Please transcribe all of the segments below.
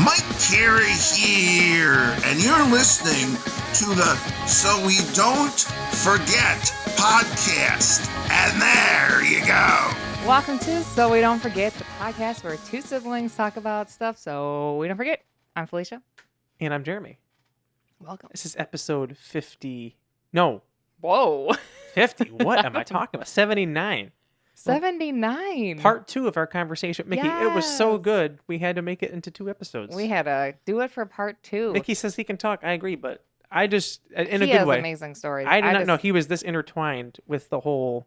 Mike Carey here, and you're listening to the So We Don't Forget podcast. And there you go. Welcome to So We Don't Forget, the podcast where two siblings talk about stuff so we don't forget. I'm Felicia. And I'm Jeremy. Welcome. This is episode 50. No. Whoa. 50? What am I talking about? 79. 79. Part 2 of our conversation. Mickey, It was so Yes. good, we had to make it into 2 episodes. We had to do it for part 2. Mickey says he can talk. I agree, but I just, in he a good has way. amazing stories. I did not know he was this intertwined with the whole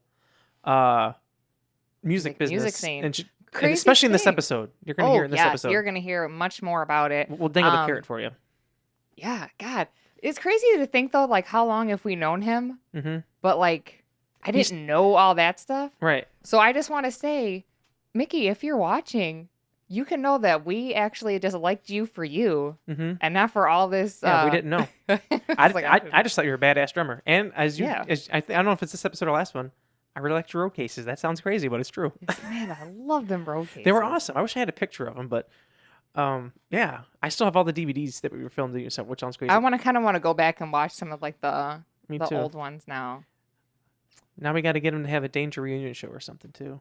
music business. Music scene. And Crazy especially in this thing. episode. You're going to hear in this episode. You're going to hear much more about it. We'll dangle the carrot for you. Yeah, God. It's crazy to think, though, like, how long have we known him? Mm-hmm. But, like, I didn't know all that stuff. Right. So I just want to say, Mickey, if you're watching, you can know that we actually just liked you for you Mm-hmm. and not for all this. Yeah, we didn't know. I just thought you were a badass drummer. And I don't know if it's this episode or last one, I really liked your road cases. That sounds crazy, but it's true. Man, I love them road cases. They were awesome. I wish I had a picture of them, but yeah, I still have all the DVDs that we were filmed, which sounds crazy. I kind of want to go back and watch some of like the Me too. old ones now. Now we got to get them to have a Danger reunion show or something too.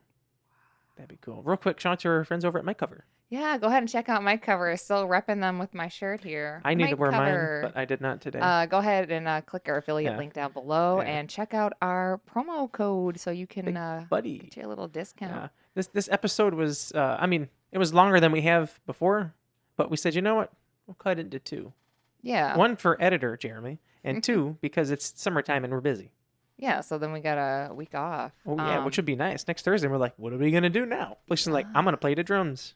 That'd be cool. Real quick, shout out to our friends over at Mic Cover. Yeah, go ahead and check out my cover. Still repping them with my shirt here. I need to wear Cover. mine, but I did not today. Go ahead and click our affiliate link down below and check out our promo code so you can Buddy. get your little discount. Yeah. This episode was, it was longer than we have before, but we said, you know what? We'll cut it into 2. Yeah. 1 for editor, Jeremy, and 2 because it's summertime and we're busy. Yeah, so then we got a week off. Oh, yeah, which would be nice. Next Thursday, we're like, what are we going to do now? Felicia's like, I'm going to play the drums.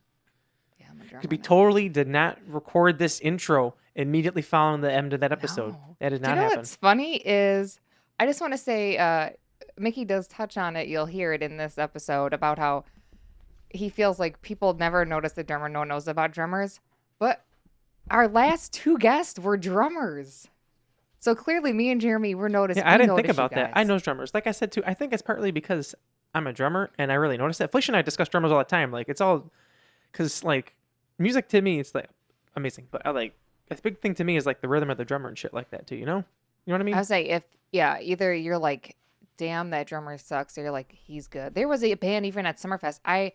Yeah, I'm a drummer Because we now. totally did not record this intro immediately following the end of that episode. No. That did Do you not know happen. what's funny is I just want to say Mickey does touch on it. You'll hear it in this episode about how he feels like people never notice the drummer. No one knows about drummers. But our last 2 guests were drummers. So clearly me and Jeremy were noticing. Yeah, I didn't think about that. I know drummers. Like I said, too, I think it's partly because I'm a drummer and I really notice that. Felicia and I discuss drummers all the time. Like, it's all because, like, music to me, it's like amazing. But a big thing to me is like the rhythm of the drummer and shit like that, too. You know what I mean? I would say either you're like, damn, that drummer sucks, or you're like, he's good. There was a band even at Summerfest. I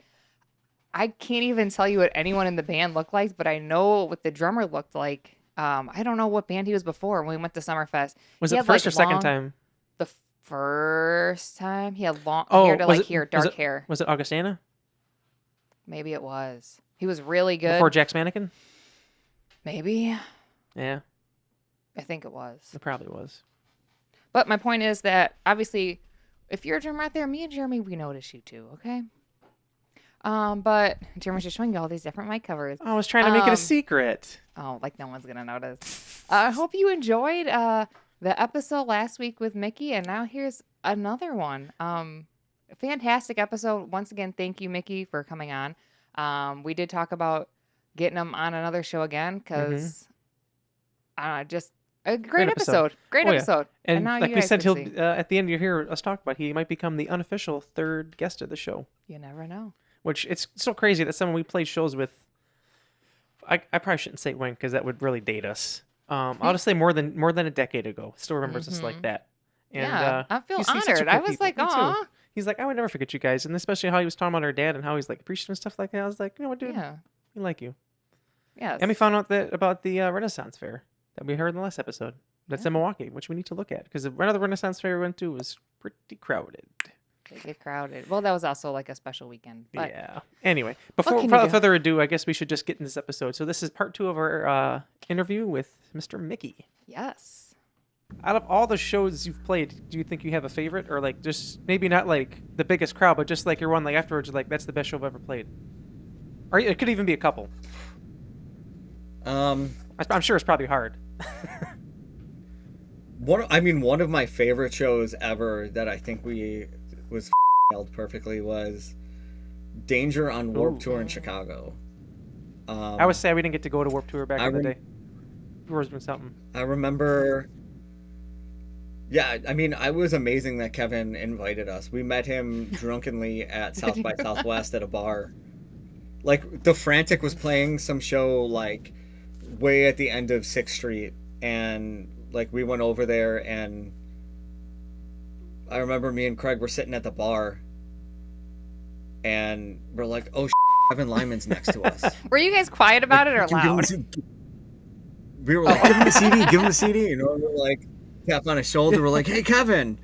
can't even tell you what anyone in the band looked like, but I know what the drummer looked like. I don't know what band he was before when we went to Summerfest. Was He it had, first like, or second long- time? The first time he had long Oh, hair to was like it- here, was dark it- hair. Was it Augustana? Maybe it was. He was really good. Before Jack's Mannequin? Maybe. Yeah, I think it was. it probably was. But my point is that obviously, if you're a drummer out there, me and Jeremy, we notice you too. Okay. But Jeremy's just showing you all these different mic covers. I was trying to make it a secret. Oh, like no one's gonna notice. I hope you enjoyed the episode last week with Mickey, and now here's another one. Fantastic episode. Once again, thank you, Mickey, for coming on. We did talk about getting him on another show again because just a great episode. Great Oh, yeah. episode. And now like you we guys said, can he'll see. at the end you hear us talk about, he might become the unofficial 3rd guest of the show. You never know. Which it's so crazy that someone we played shows with. I probably shouldn't say when because that would really date us. I'll just say more than a decade ago. Still remembers us like that. And, Yeah, I feel he's such a honored. cool I was people. like, Me too. aw. He's like, I would never forget you guys, and especially how he was talking about our dad and how he's like appreciative and stuff like that. I was like, you know what, dude, Yeah. we like you. Yes. And we found out about the Renaissance Fair that we heard in the last episode. That's Yeah. in Milwaukee, which we need to look at because another Renaissance Fair we went to was pretty crowded. They get crowded. Well, that was also like a special weekend. But Yeah. Anyway, can you without do? further ado, I guess we should just get in this episode. So this is part 2 of our interview with Mr. Mickey. yes. Out of all the shows you've played, do you think you have a favorite, or like just maybe not like the biggest crowd, but just like your one like afterwards, like that's the best show I've ever played? Or it could even be a couple. I'm sure it's probably hard. One of my favorite shows ever that I think was held perfectly was Danger on Warped Tour in Chicago. I was sad we didn't get to go to Warped Tour back in the day. Tour's been something. I remember. Yeah, I mean, I was amazing that Kevin invited us. We met him drunkenly at South by Southwest at a bar. like the Frantic was playing some show like way at the end of 6th Street, and like we went over there, and I remember me and Craig were sitting at the bar, and we're like, oh, Kevin Lyman's next to us. Were you guys quiet about it or Give him loud? We were like, give him the CD, give him the CD. You know, we're like, tap on his shoulder. We're like, hey, Kevin,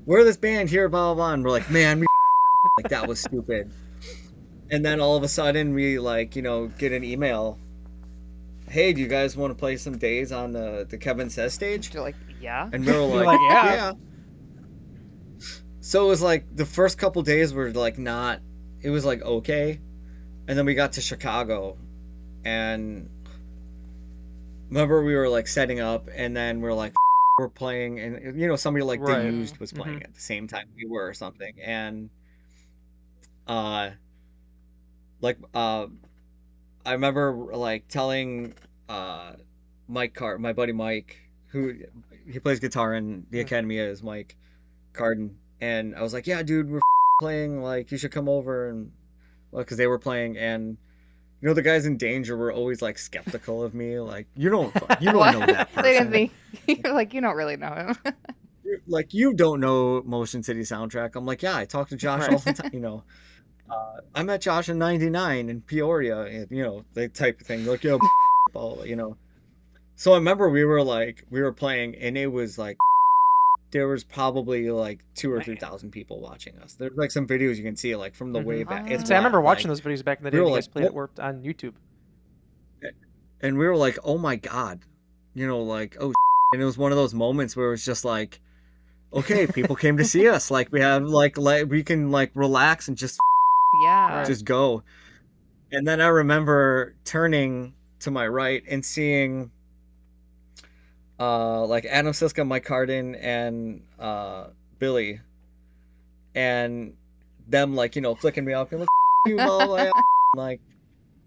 we're this band here, blah, blah, blah. And we're like, man, we like, that was stupid. And then all of a sudden we like, you know, get an email. Hey, do you guys want to play some days on the Kevin Says stage? You're like, yeah. And we were like, like, yeah. So it was like the first couple days were like not, it was like okay. And then we got to Chicago, and remember we were like setting up, and then we're like, we're playing, and you know, somebody like Right. The Used was playing at the same time we were or something. And I remember like telling my buddy Mike, who he plays guitar in the Academy, is Mike Carden, and I was like, yeah, dude, we're playing, like you should come over. And well, because they were playing, and you know, the guys in Danger were always like skeptical of me, like you don't know that person. They didn't think you're like, you don't really know him. Like, you don't know Motion City Soundtrack. I'm like, yeah, I talk to Josh all the time, you know. I met Josh in '99 in Peoria, and, you know, the type of thing. Like, yo, you know. So I remember we were playing, and it was like, there was probably like 2,000 or 3,000 people watching us. There's like some videos you can see like from the way back. Oh. See, I remember watching like, those videos back in the day. we were You guys like, played what? it worked on YouTube. And we were like, oh my God, you know, like, oh, and it was one of those moments where it was just like, okay, people came to see us. Like, we have like we can like relax and just Yeah. just go. And then I remember turning to my right and seeing like Adam Siska, Mike Carden, and Billy, and them like, you know, flicking me up and like, you blah, blah, blah. Like,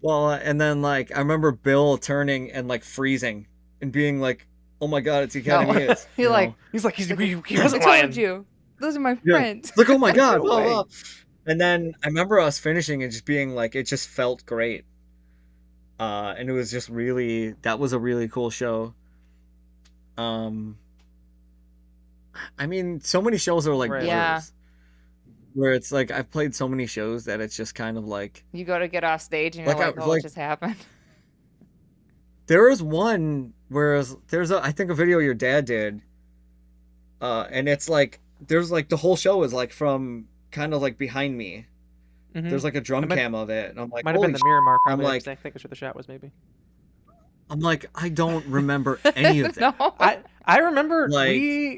well, and then like I remember Bill turning and like freezing and being like, oh my God, it's Academy. No. Is, You're you like, know? He's like, he I wasn't told lying. you. Those are my Yeah. friends. It's like, oh my God, No blah, way. blah. And then I remember us finishing and just being like, it just felt great. And it was just really, that was a really cool show. I mean, so many shows are like Right. blurs, Yeah. where it's like I've played so many shows that it's just kind of like, You go to get off stage and you're Like, I like, was oh, like- what just happened? there is one where there's I think a video your dad did, and it's like there's like the whole show is like from kind of like behind me. Mhm. There's like a drum Might- cam of it, and I'm like, Might have been holy the mirror mark. Probably. like- I think that's where the shot was, maybe. I'm like, I don't remember any of that. No. I remember Like-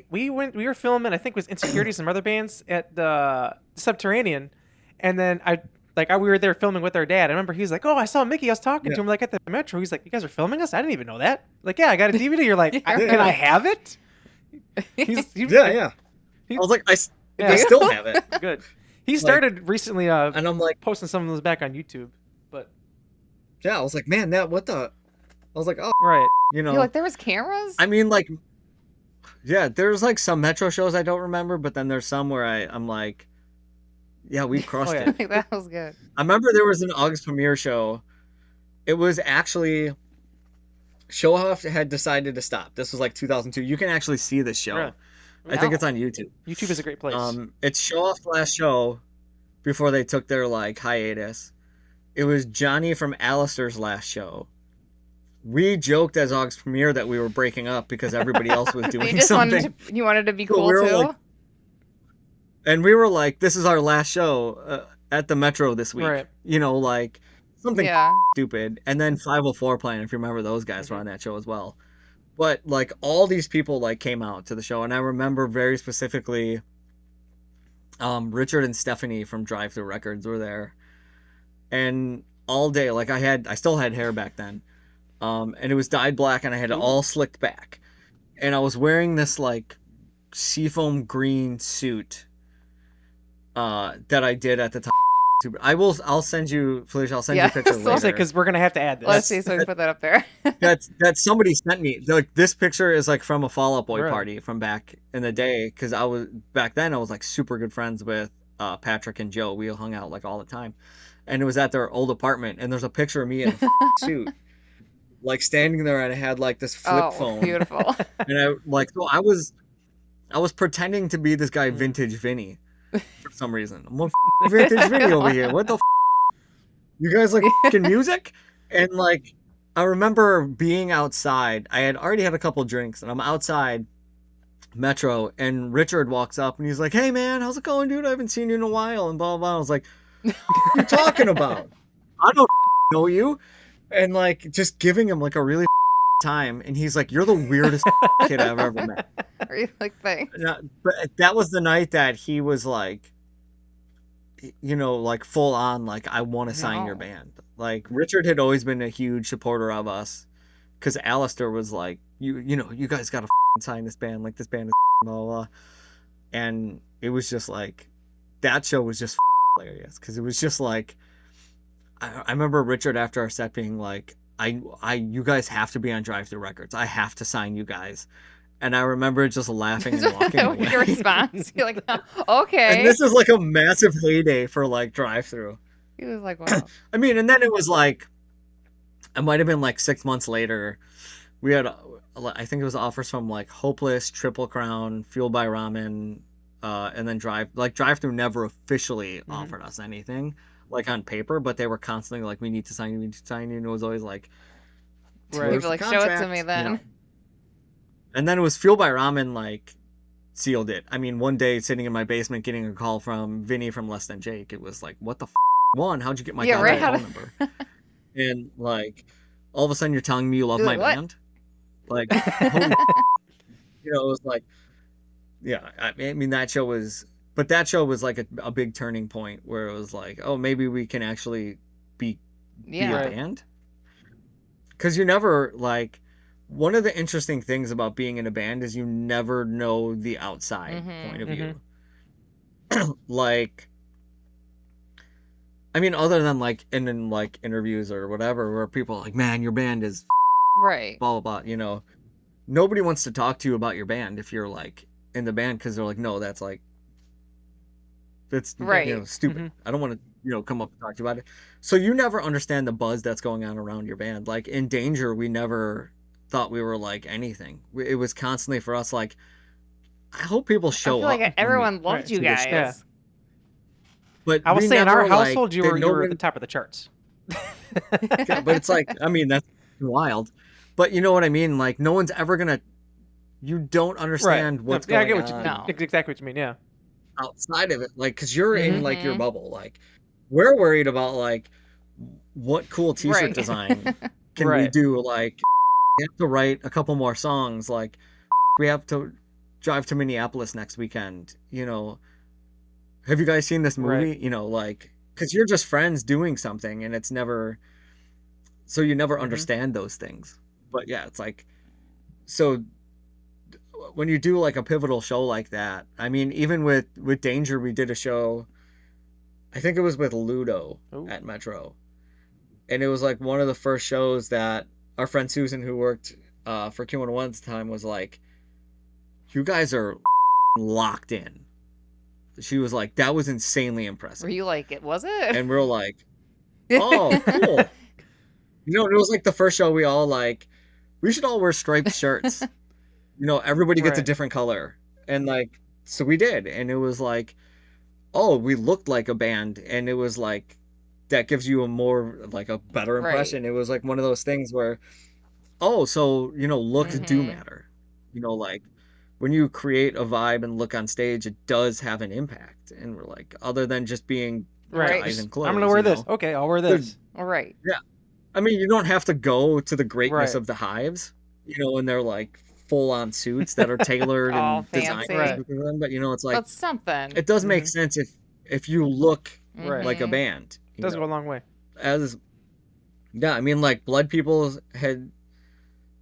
we were filming, I think it was Insecurity, some other bands at the Subterranean, and then we were there filming with our dad. I remember he was like, oh, I saw Mickey. I was talking Yeah. to him like at the Metro. He's like, you guys are filming us? I didn't even know that. Like, yeah, I got a DVD. You're like, Yeah. can I have it? Yeah. I was like, I Yeah. still have it, Good. He started recently and I'm like, posting some of those back on YouTube, but yeah, I was like, man, I was like, oh, right. you know, You're like, there was cameras? I mean, like, yeah, there's like some Metro shows I don't remember, but then there's some where I'm like, yeah, we crushed yeah. it. Like, that was good. I remember there was an August premiere show. It was actually, Show Off had decided to stop. This was like 2002. You can actually see this show. Really? I think it's on YouTube. YouTube is a great place. It's Show Off's last show before they took their like hiatus. It was Johnny from Alistair's last show. We joked as August premiere that we were breaking up because everybody else was You doing just something. wanted to be But cool we were too? like- And we were like, this is our last show at the Metro this week. Right. You know, like something Yeah. stupid. And then 504 playing, if you remember, those guys were on that show as well. But like all these people like came out to the show, and I remember very specifically Richard and Stephanie from Drive Thru Records were there. And all day, like I still had hair back then. And it was dyed black, and I had it all slicked back. And I was wearing this like seafoam green suit that I did at the time. I'll send you, Felicia, I'll send you a picture so- I'll later. say, because we're going to have to add this. Let's see, so we can put that up there. That somebody sent me. Like, this picture is like from a Fall Out Boy Really? party from back in the day, because back then I was like super good friends with Patrick and Joe. We hung out like all the time, and it was at their old apartment, and there's a picture of me in a suit, like standing there, and I had like this flip phone, beautiful. and I was pretending to be this guy, Vintage Vinny, for some reason. I'm like, Vintage Vinny over here. What the? You guys like fucking music? And like, I remember being outside. I had already had a couple drinks, and I'm outside Metro, and Richard walks up, and he's like, "Hey man, how's it going, dude? I haven't seen you in a while." And blah blah blah. I was like, "What are you talking about? I don't know you." And like, just giving him like a really time, and he's like, "You're the weirdest kid I've ever met." Are you like, thanks? But that was the night that he was like, you know, like full on, like, I want to sign your band. Like, Richard had always been a huge supporter of us, because Alistair was like, you know, you guys gotta sign this band. Like, this band is blah, blah, blah. And it was just like, that show was just hilarious, because it was just like, I remember Richard after our set being like, you guys have to be on Drive Thru Records. I have to sign you guys. And I remember just laughing and walking away. Your response, you're like, okay. And this is like a massive heyday for like Drive Thru. He was like, wow. I mean, and then it was like, it might have been like 6 months later, we had, I think it was offers from like Hopeless, Triple Crown, Fueled by Ramen, and then Drive Thru never officially offered us anything like on paper, but they were constantly like, we need to sign you, and it was always like, Right. People like, show it to me then. You know? And then it was Fueled by Ramen, like, sealed it. I mean, one day sitting in my basement getting a call from Vinny from Less Than Jake, it was like, what the One, how'd you get my contact phone number? And like, all of a sudden you're telling me you love my band? Like, holy you know, it was like, yeah, I mean, that show was like a big turning point where it was like, oh, maybe we can actually be a band. Because you never, like, one of the interesting things about being in a band is you never know the outside point of view. Like, I mean, other than like in like interviews or whatever, where people are like, man, your band is right, blah blah blah, you know, nobody wants to talk to you about your band if you're like in the band, because they're like, no, that's like, that's right, you know, stupid. I don't want to, you know, come up and talk to you about it. So you never understand the buzz that's going on around your band. Like in Danger, we never thought we were like anything. It was constantly for us like, I hope people show up. Like everyone loved you guys. Yeah. But I will say in our household, like, you were at the top of the charts. Yeah, but it's like, I mean, that's wild. But you know what I mean? Like, no one's ever gonna. You don't understand what's going on. I get exactly what you mean. Yeah. Outside of it, like, because you're in like your bubble. Like, we're worried about like what cool T-shirt design can we do. Like, we have to write a couple more songs. Like, we have to drive to Minneapolis next weekend. You know, have you guys seen this movie? You know, like, because you're just friends doing something, and it's never. So you never understand those things. But yeah, it's like, so when you do like a pivotal show like that, I mean, even with Danger, we did a show, I think it was with Ludo at Metro. And it was like one of the first shows that our friend Susan, who worked for Q101 at the time, was like, you guys are locked in. She was like, that was insanely impressive. Were you like, it was it? And we were like, oh, cool. You know, it was like the first show we all like, we should all wear striped shirts. You know, everybody gets a different color. And like, so we did. And it was like, oh, we looked like a band. And it was like, that gives you a more, like a better impression. It was like one of those things where, oh, so, you know, looks do matter. You know, like when you create a vibe and look on stage, it does have an impact. And we're like, other than just being guys in clothes. I'm going to wear this. Okay, I'll wear this. All right. Yeah. I mean, you don't have to go to the greatness of the Hives, you know, and they're like full-on suits that are tailored and designed for them. But you know, it's like, that's something. It does make sense if you look like a band. It does go a long way. Yeah, I mean, like Blood People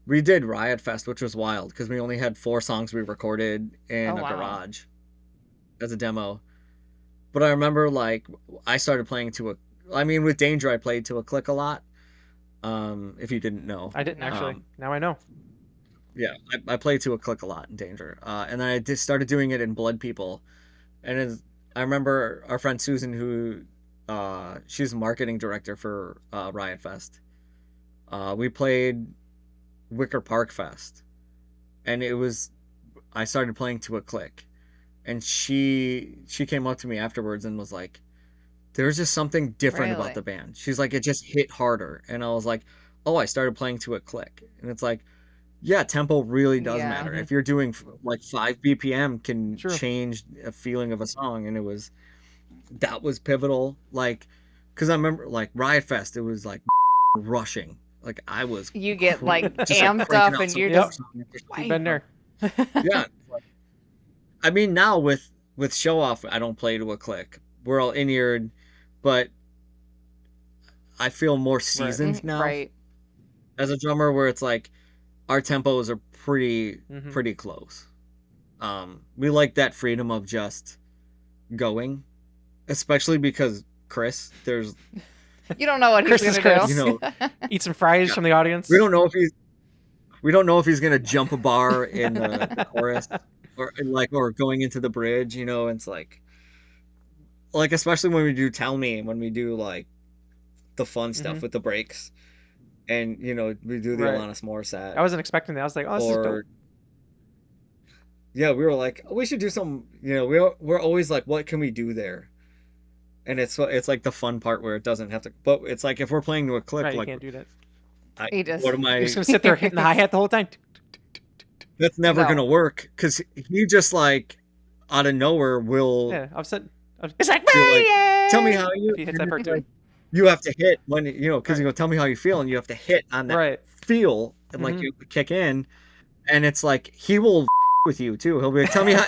we did Riot Fest, which was wild because we only had 4 songs we recorded in a garage as a demo. But I remember like I started playing with Danger, I played to a click a lot. If you didn't know. I didn't actually. Now I know. Yeah, I played to a click a lot in Danger. And then I just started doing it in Blood People. And I remember our friend Susan, who she's marketing director for Riot Fest. We played Wicker Park Fest, and I started playing to a click, and she came up to me afterwards and was like, there's just something different about the band. She's like, it just hit harder. And I was like, oh, I started playing to a click. And it's like, yeah, tempo really does matter. If you're doing like 5 BPM can change a feeling of a song. And that was pivotal. Like, because I remember like Riot Fest, it was like rushing. Like I was. You get like amped up and you're just. You've been there. Yeah. I mean, now with Show Off, I don't play to a click. We're all in-eared, but I feel more seasoned now as a drummer, where it's like our tempos are pretty close. We like that freedom of just going, especially because Chris, you don't know what he's gonna do. You know, eat some fries from the audience. We don't know if he's gonna jump a bar in the chorus or going into the bridge. You know, it's like especially when we do Tell Me, when we do like the fun stuff with the breaks, and you know we do the Alanis Morissette. I wasn't expecting that. I was like, oh, this is dope. Yeah, we were like, we should do some. You know, we're always like, what can we do there? And it's like the fun part where it doesn't have to. But it's like if we're playing to a click, you can't do that. What am I? You're just gonna sit there hitting the hi-hat the whole time. That's never gonna work, because he just like out of nowhere will. Yeah, it's like, tell me how you. He hits that part too. You have to hit when you know, because you go, tell me how you feel, and you have to hit on that feel, and like you kick in, and it's like he will with you too. He'll be like, tell me how.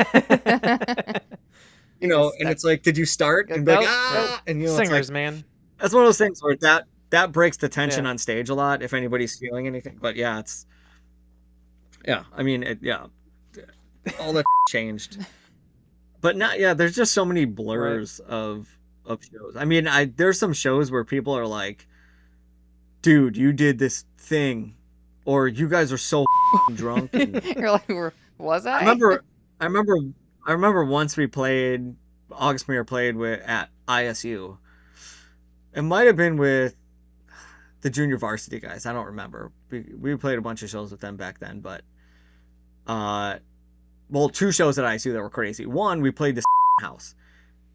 You know, and it's like, did you start? And be like, and you know, singers, it's like, man. That's one of those things where that breaks the tension on stage a lot if anybody's feeling anything. But I mean, all that changed. But not, there's just so many blurs of shows. I mean, there's some shows where people are like, dude, you did this thing, or you guys are so drunk. And you're like, was I? I remember once we played, August Premier played at ISU. It might have been with the junior varsity guys. I don't remember. We played a bunch of shows with them back then, but 2 shows at ISU that were crazy. One, we played this house,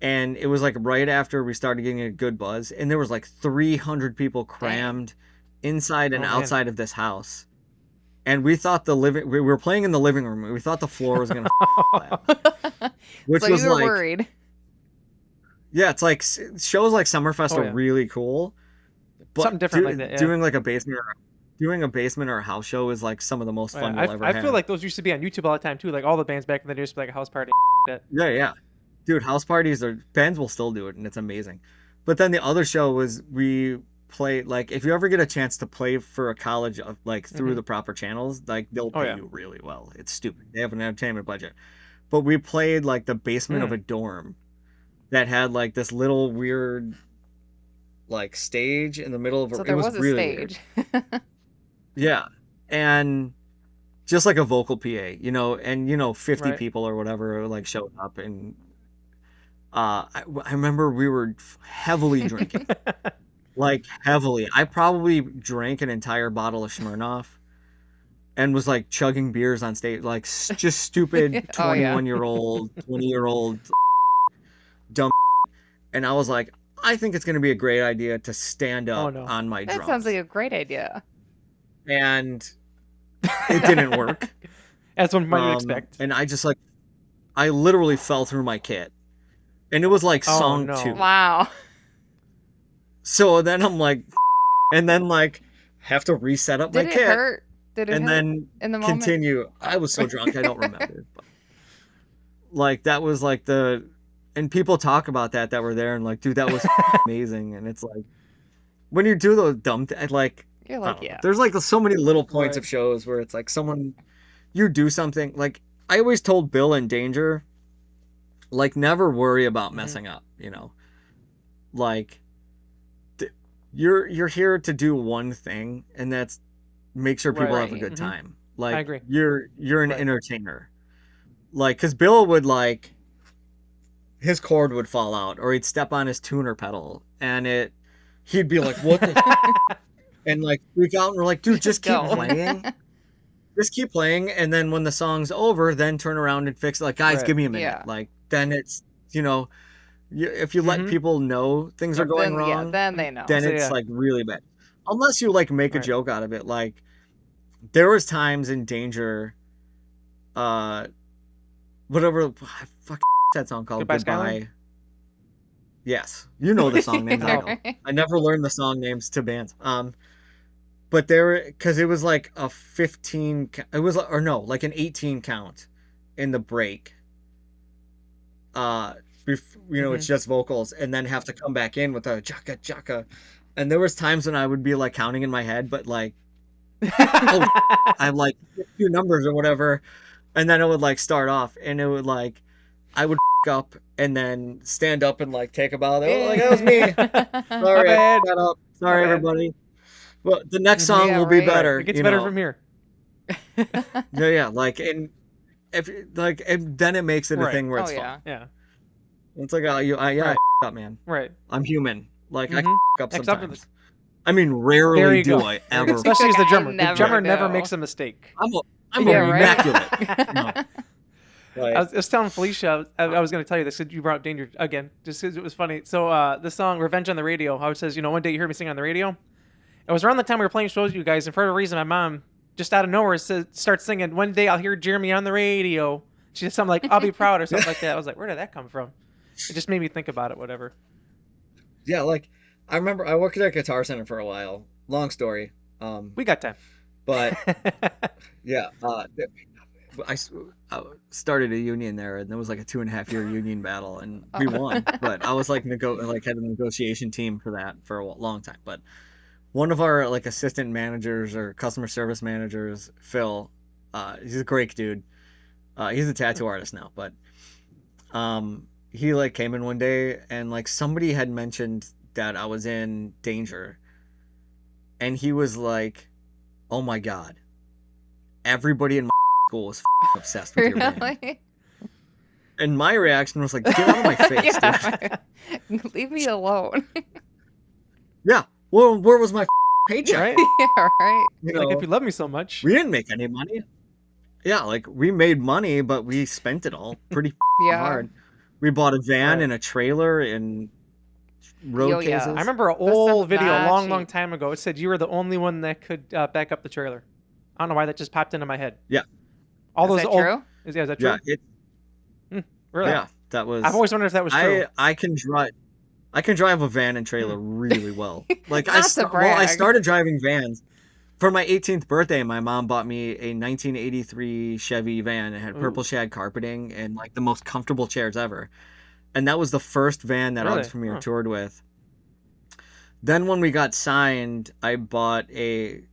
and it was like right after we started getting a good buzz, and there was like 300 people crammed inside and outside of this house. And we thought we were playing in the living room. We thought the floor was gonna fall, which so was you were like worried. Yeah, it's like shows like Summerfest are really cool, but something different like that. Yeah. Doing a basement or a house show is like some of the most fun you'll ever have. I feel like those used to be on YouTube all the time too. Like all the bands back in the day used to be like a house party. Yeah, dude, house parties bands will still do it, and it's amazing. But then the other show was we play, like, if you ever get a chance to play for a college like through the proper channels, like they'll pay you really well. It's stupid. They have an entertainment budget. But we played like the basement of a dorm that had like this little weird like stage in the middle of so there was a really stage. Yeah. And just like a vocal PA, you know, and 50 people or whatever like showed up, and I remember we were heavily drinking. Like heavily. I probably drank an entire bottle of Smirnoff and was like chugging beers on stage, like just stupid 21-year-old, 20-year-old dumb. And I was like, I think it's going to be a great idea to stand up on my drums. That sounds like a great idea. And it didn't work. As one might expect. And I literally fell through my kit. And it was like song 2. Wow. So then I'm like, and then like have to reset up my kit. Did it hurt? And then in the moment? Continue. I was so drunk I don't remember. But, like that was like and people talk about that were there and like, dude, that was amazing. And it's like when you do those dumb like you're like, there's like so many little points of shows where it's like you do something. Like I always told Bill in Danger, like never worry about messing up, you know, like. You're here to do one thing, and that's make sure people have a good time. Like I agree. You're an entertainer. Like, cause Bill would like his cord would fall out, or he'd step on his tuner pedal, and he'd be like, "What?" The and like freak out, and we're like, "Dude, just keep Go. playing, just keep playing." And then when the song's over, then turn around and fix it. Like, guys, Right. give me a minute. Yeah. Like, then it's if you let people know things are going Then, wrong, then they know. then So, it's yeah. like really bad. Unless you like make a Right. joke out of it. Like, there was times in Danger, whatever, fuck that song called Goodbye, Goodbye. Skyline? Yes, you know the song names. I don't. I never learned the song names to bands. But because it was like a 15. It was like an 18 count in the break. It's just vocals, and then have to come back in with a jaka jaka. And there was times when I would be like counting in my head, but like, I'm like a few numbers or whatever, and then it would like start off, and it would like, I would up and then stand up and like take a bow. Like, that was me. Sorry, I bad. got up. Sorry, My bad. everybody. Well, the next song Yeah, will be right. better. It gets better from here. Yeah, like, and then it makes it a Right. thing where Oh it's fun. yeah. Yeah. It's like, I Right. up, man. Right. I'm human. Like, I Mhm. up Accept sometimes. this. I mean, There rarely you do go. I ever. Especially as the I drummer. The never drummer never do. makes a mistake. I'm Yeah, right. immaculate. No. Like, I was telling Felicia, I was going to tell you this because you brought up Danger again, just because it was funny. So the song Revenge on the Radio, how it says, one day you heard me sing on the radio. It was around the time we were playing shows with you guys, and for whatever reason, my mom, just out of nowhere, starts singing, "One day I'll hear Jeremy on the radio." She said something like, "I'll be proud," or something like that. I was like, where did that come from? It just made me think about it, whatever. yeah, like, I remember I worked at a Guitar Center for a while. Long story. We got time. But yeah, I started a union there, and there was like a 2.5 year union battle, and we won. But I was like had a negotiation team for that for a long time. But one of our like assistant managers or customer service managers, Phil, he's a great dude. He's a tattoo artist now, but he like came in one day, and like somebody had mentioned that I was in Danger, and he was like, "Oh my god, everybody in my school is obsessed with your band." Really? And my reaction was like, "Get out of my face, dude." Yeah. Leave me alone. Yeah. Well, where was my paycheck? Right? Yeah, right. You Like, know, if you love me so much. we didn't make any money. Yeah, like we made money, but we spent it all pretty Yeah. hard. We bought a van Right. and a trailer and road Yo, yeah. cases. I remember an This stuff's old video a not long cheap. time ago. It said you were the only one that could back up the trailer. I don't know why that just popped into my head. Yeah. All Is those that old. true? Is that true? Yeah, Really? yeah, that was. I've always wondered if that was true. I can drive a van and trailer really well. Like Not to I brag. started driving vans for my 18th birthday. My mom bought me a 1983 Chevy van. It had purple shag carpeting and like the most comfortable chairs ever. And that was the first van that Really? August Premier Huh. toured with. Then when we got signed, I bought it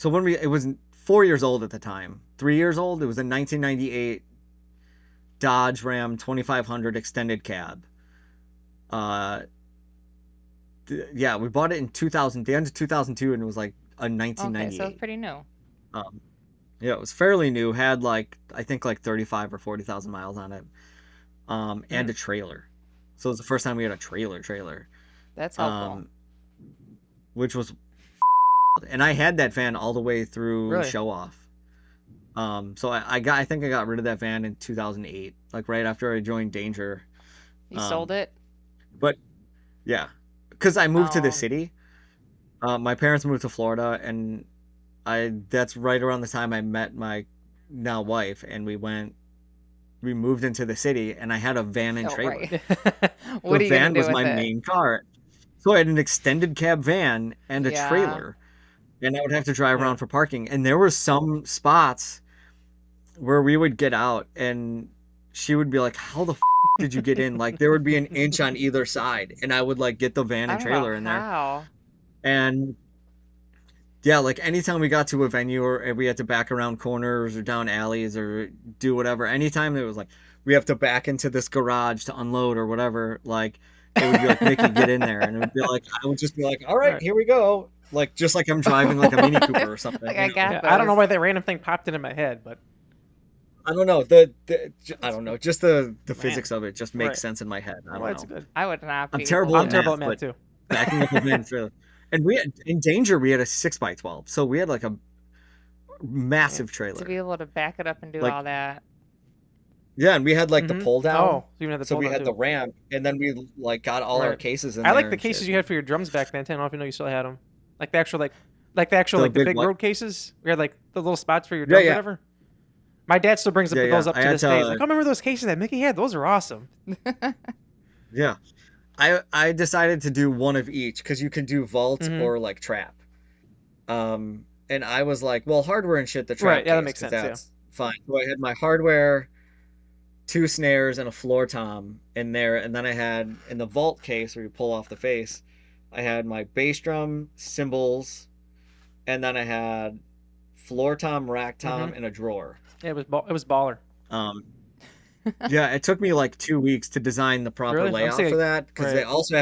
was 4 years old at the time. 3 years old. It was a 1998 Dodge Ram 2500 extended cab. Yeah, we bought it in 2000, the end of 2002, and it was like a Okay, 1998. so it's pretty new. Yeah, it was fairly new. Had like I think like 35 or 40,000 miles on it, and a trailer. So it was the first time we had a trailer. That's helpful. Which was, and I had that van all the way through Really? show off. So I think I got rid of that van in 2008, like right after I joined Danger. You sold it? But yeah, because I moved to Oh. the city. My parents moved to Florida, and that's right around the time I met my now wife, and we moved into the city, and I had a van and Oh, trailer. right. What are The you van gonna do was with my it? main car. So I had an extended cab van and a Yeah. trailer, and I would have to drive around for parking. And there were some spots where we would get out, and she would be like, "How the did you get in?" Like there would be an inch on either side, and I would like get the van I and don't know trailer in there. how. And yeah, like anytime we got to a venue or we had to back around corners or down alleys or do whatever, anytime it was like we have to back into this garage to unload or whatever, like it would be like, "Mickey, get in there," and it would be like I would just be like, "All right, Right. here we go," like just like I'm driving like a Mini Cooper or something. Like, I got Yeah, I don't know this. why that random thing popped into my head, but I don't know. I don't know. Just the physics of it just makes Right. sense in my head. I Well, don't that's know. good. I would not be. I'm terrible able I'm to- terrible at math, math too. Backing up a van trailer. And we had, in Danger, we had a 6x12. So we had like a massive to trailer. be able to back it up and do Like, all that. Yeah, and we had like the Mhm. pull down. Oh, so you even had the So pull we down had too. the ramp, and then we like got all our Right. cases in I there. like the and cases shit. you had for your drums back then. I don't know if you know you still had them. Like the actual the big big what? road cases. We had like the little spots for your Yeah, drums, yeah. whatever. My dad still brings Yeah, those yeah. up I to had this day. He's to- like, "I remember those cases that Mickey had. Those are awesome." Yeah. I decided to do one of each because you could do vault Mhm. or like trap. And I was like, well, hardware and shit, the trap Right, yeah, that case, makes 'cause sense, yeah. that's fine. So I had my hardware, 2 snares, and a floor tom in there, and then I had in the vault case where you pull off the face, I had my bass drum, cymbals, and then I had floor tom, rack tom, Mhm. and a drawer. Yeah, it was baller. Yeah, it took me like 2 weeks to design the proper Really? I'm layout saying- for that because right. they also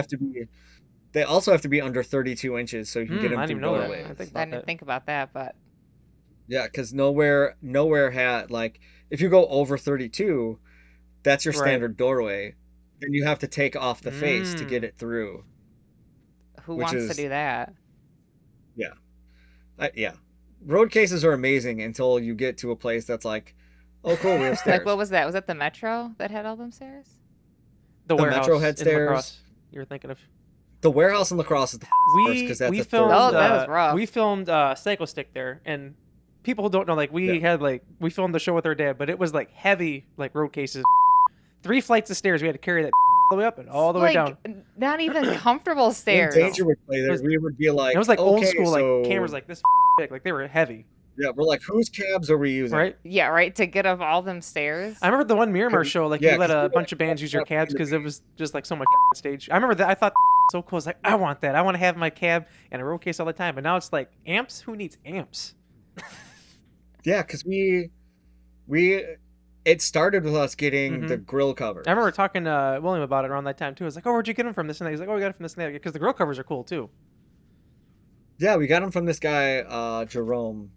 have to be under 32 inches so you can get them I through didn't even know that. doorways. I think I about didn't that. think about that, but Yeah, because nowhere had like if you go over 32, that's your Right. standard doorway. Then you have to take off the face to get it through. who Which wants to is- do that? Yeah, road cases are amazing until you get to a place that's like, oh cool, we have stairs. Like, what was that? Was that the Metro that had all them stairs? The The warehouse Metro had in stairs. Lacrosse. You were thinking of. The warehouse in Lacrosse is the worst because that's We a filmed. third Oh, floor. that was rough. We filmed Psycho Stick there, and people don't know. Like we filmed the show with our dad, but it was like heavy, like road cases. 3 flights of stairs. We had to carry that all the way up and all the way down. Not even comfortable When stairs. Danger would play there, It was- we would be like, And it was like old okay, school, so, like cameras like this big. Like they were heavy, yeah, we're like, whose cabs are we using? right? Yeah, right. To get up all them stairs. I remember the one Miramar show. Like yeah, you let 'cause we a were bunch like, of bands use your yeah, cabs because it was just like so much on stage. I remember that. I thought so cool. I was like, I want that. I want to have my cab and a road case all the time. But now it's like amps. Who needs amps? Yeah, because it started with us getting the grill cover. I remember talking to William about it around that time too. I was like, "Oh, where'd you get them from?" This and that. He's like, "Oh, we got it from this and that." Because the grill covers are cool too. Yeah, we got them from this guy, Jerome.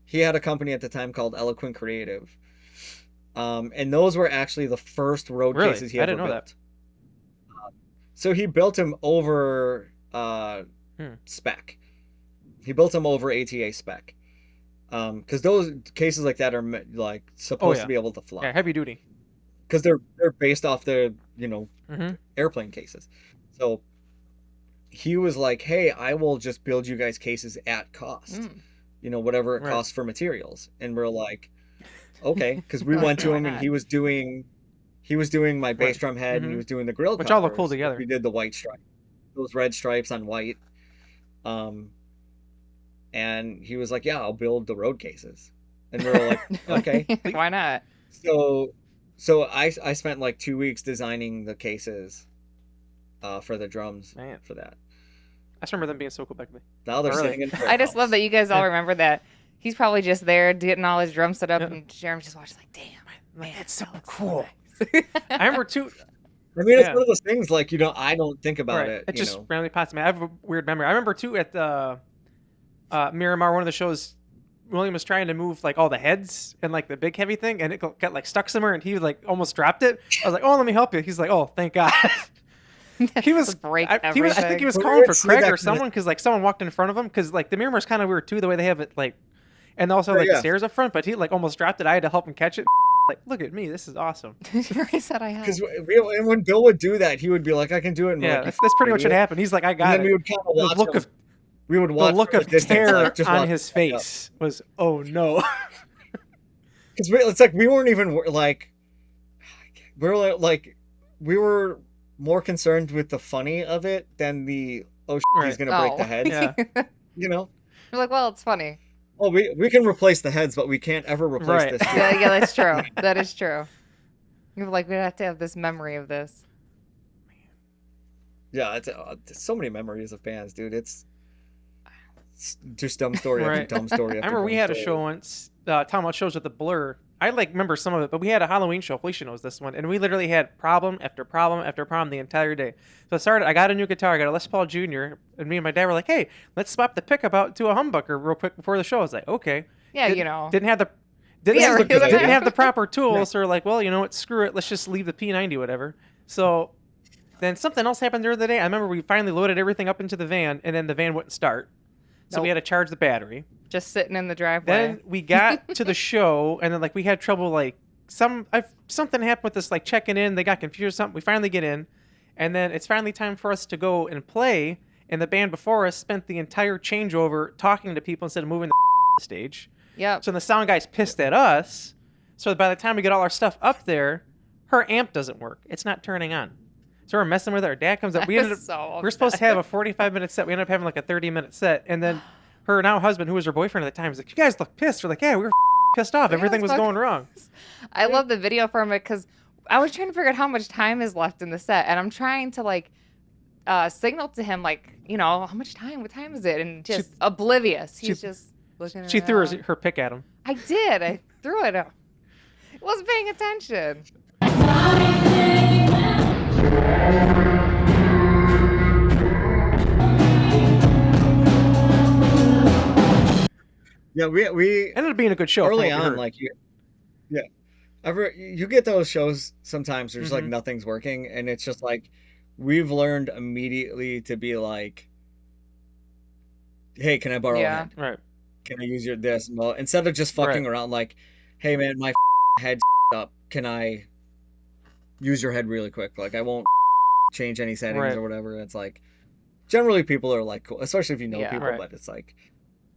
He had a company at the time called Eloquent Creative. And those were actually the first road Really? cases he I ever didn't know built. So he built them over spec. He built them over ATA spec. Because those cases like that are like supposed to be able to fly. Yeah, heavy duty. Because they're based off the Mm-hmm. airplane cases. So he was like, "Hey, I will just build you guys cases at cost. Whatever it Right. costs for materials." And we're like, "Okay," because we went to him and he was doing my bass Right. drum head and he Mhm. was doing the grill Which all look cool covers. together. We did the white stripe, those red stripes on white. And he was like, "Yeah, I'll build the road cases." And we were like, "Okay." Why not? So I spent like 2 weeks designing the cases for the drums Man. for that. I just remember them being so cool back then. Now they're Really? sitting in I just love that you guys all remember that. He's probably just there getting all his drums set up, Yeah. and Jeremy's just watching like, damn, man, That's that so looks cool. nice. I remember too. I mean, it's Yeah. one of those things like I don't think about Right. it. It just randomly pops in. I have a weird memory. I remember too at the Miramar, one of the shows, William was trying to move like all the heads and like the big heavy thing, and it got like stuck somewhere, and he like almost dropped it. I was like, "Oh, let me help you." He's like, "Oh, thank God." He was break I think he everything. was Well, calling for let's see Craig that or someone because like someone walked in front of him because like the Miramar's kind of weird too the way they have it like, and also like the yeah. stairs up front. But he like almost dropped it. I had to help him catch it. Like, look at me, this is awesome. Jeremy said I had. Because when Bill would do that, he would be like, "I can do it." And we're Yeah, like, that's pretty much what idiot. happened. He's like, I And got then it. we would kind of The watch look him. of We would the watch look from a of distance, terror like, just on watch his him back up. face was, oh no. Because it's like we weren't even like we were more concerned with the funny of it than the he's Right. gonna break the head. Yeah. You're like, well, it's funny. Oh, we can replace the heads, but we can't ever replace Right. this. shit. Yeah, that's true. That is true. You're like, we have to have this memory of this. Yeah, it's so many memories of bands, dude. It's just dumb story Right. after dumb story. I After remember we dumb had a story. show once, talking about shows with the Blur. I like remember some of it, but we had a Halloween show. Felicia knows this one, and we literally had problem after problem after problem the entire day. So it started. I got a new guitar. I got a Les Paul Jr. And me and my dad were like, "Hey, let's swap the pickup out to a humbucker real quick before the show." I was like, "Okay." Yeah, Didn't have the Didn't, Yeah, have, right. didn't have the proper tools, so we're like, well, you know what, screw it, let's just leave the P90, whatever. So then something else happened during the day. I remember we finally loaded everything up into the van, and then the van wouldn't start. So we had to charge the battery. Just sitting in the driveway. Then we got to the show, and then like we had trouble, like something happened with this, like checking in. They got confused or something. We finally get in, and then it's finally time for us to go and play. And the band before us spent the entire changeover talking to people instead of moving the stage. Yep. So the sound guy's pissed at us. So by the time we get all our stuff up there, her amp doesn't work. It's not turning on. So we're messing with it. Our dad comes up. We ended up, we're supposed to have a 45-minute set. We ended up having like a 30-minute set. And then her now husband, who was her boyfriend at the time, was like, "You guys look pissed." We're like, "Yeah, we were pissed off. Everything was going wrong." I love the video from it because I was trying to figure out how much time is left in the set. And I'm trying to like signal to him, like, you know, how much time? What time is it? And just oblivious. He's just looking at She threw her pick at him. I did. I threw it. I wasn't paying attention. Yeah, we Ended up being a good show. early on, like you get those shows sometimes there's like nothing's working, and it's just like we've learned immediately to be like, "Hey, can I borrow a head? Right. Can I use your this?" Well, instead of just fucking around, like, "Hey man, my head's up. Can I use your head really quick? Like, I won't change any settings or whatever." It's like generally people are like cool, especially if you know people, but it's like,